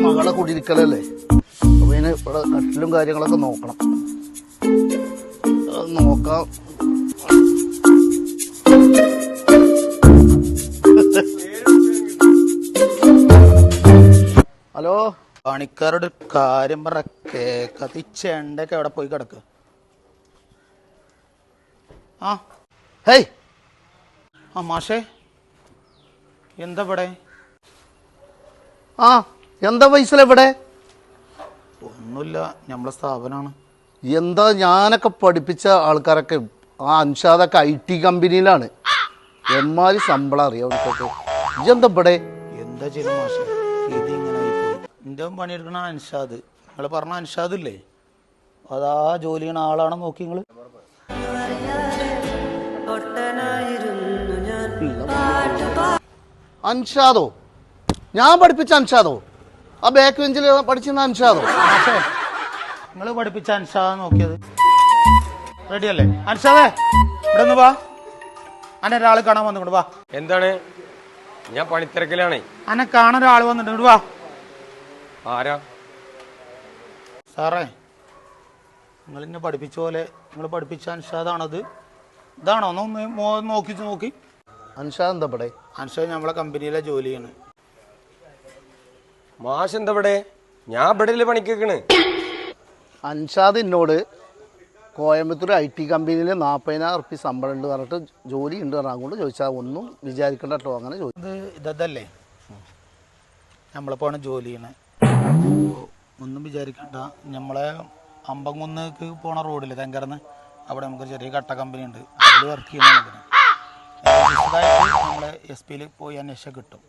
മകളെ കുടിയിരിക്കലല്ലേ, അപ്പൊ ഇതിന് ഇവിടെ കട്ടിലും കാര്യങ്ങളൊക്കെ നോക്കണം. നോക്കാം. ഹലോ, പണിക്കാരുടെ കാര്യം പറ. കേക്കത്തി ചെണ്ടൊക്കെ എവിടെ പോയി കിടക്കുക? ആ ഹേയ്, ആ മാഷേ, എന്താ ഇവിടെ? ആ എന്താ പൈസ ഇവിടെ? ഒന്നുമില്ല, നമ്മളെ സ്ഥാപനമാണ്. എന്താ, ഞാനൊക്കെ പഠിപ്പിച്ച ആൾക്കാരൊക്കെ ആ അൻഷാദൊക്കെ IT കമ്പനിയിലാണ്. എമ്മാതിരി ശമ്പളം അറിയാം അവർക്കൊക്കെ. ഇതെന്താ ഇവിടെ? എന്താ ചെയ്ത മാഷേ, ഇത് ഇങ്ങനെ ആയിപ്പോയി. എൻ്റെ പണിയെടുക്കണ അൻഷാദ്, നിങ്ങൾ പറഞ്ഞ അൻഷാദ് ഇല്ലേ, അതാ ജോലി ചെയ്യണ ആളാണ്. നോക്കി നിങ്ങൾ. അൻഷാദോ? ഞാൻ പഠിപ്പിച്ച അൻഷാദോ? ആ ബാക്ക് ബെഞ്ചിൽ പഠിച്ചിരുന്ന അൻഷാദോ? നിങ്ങൾ പഠിപ്പിച്ച അൻഷാദ് നോക്കിയത് റെഡി അല്ലേ? അൻഷാദേ, ഇവിടെ ഒന്ന് വാ. അന്നെ ഒരാൾ കാണാൻ വന്നിട്ട് വാ. എന്താണ്? ഞാൻ പണിത്തിരക്കിലാണേ. അന്നെ കാണാൻ ഒരാൾ വന്നിട്ട് വാ. ആരാ? സാറേ, നിങ്ങൾ എന്നെ പഠിപ്പിച്ച പോലെ നിങ്ങൾ പഠിപ്പിച്ച അൻഷാദാണത്? ഇതാണോ? ഒന്ന് നോക്കി. അൻഷാദ് എന്താ ഇവിടെ? അൻഷാദ് നമ്മളെ കമ്പനിയിലെ ജോലി ചെയ്യണ്. മാഷ് എന്താ ഇവിടെ? ഞാൻ ഇവിടെ പണിക്കേക്കണ്. അൻഷാദ് എന്നോട് കോയമ്പത്തൂർ IT കമ്പനിയിൽ 40,000 റുപ്യ ശമ്പളം ഉണ്ട് പറഞ്ഞിട്ട് ജോലി ഉണ്ട് പറഞ്ഞാൽ അങ്ങോട്ട് ചോദിച്ചാൽ ഒന്നും വിചാരിക്കണ്ട കേട്ടോ. അങ്ങനെ ചോദിച്ചത് ഇതല്ലേ, നമ്മളിപ്പോൾ ജോലി ചെയ്യണേ. ഒന്നും വിചാരിക്കണ്ട. നമ്മളെ അമ്പങ്കുന്നേക്ക് പോണ റോഡിൽ തെങ്കരന്ന് അവിടെ നമുക്ക് ചെറിയ കട്ട കമ്പനി ഉണ്ട്, അതിൽ വർക്ക് ചെയ്യുന്നതാണ്. നമ്മളെ SP പോയി അന്വേഷിച്ചാൽ കിട്ടും.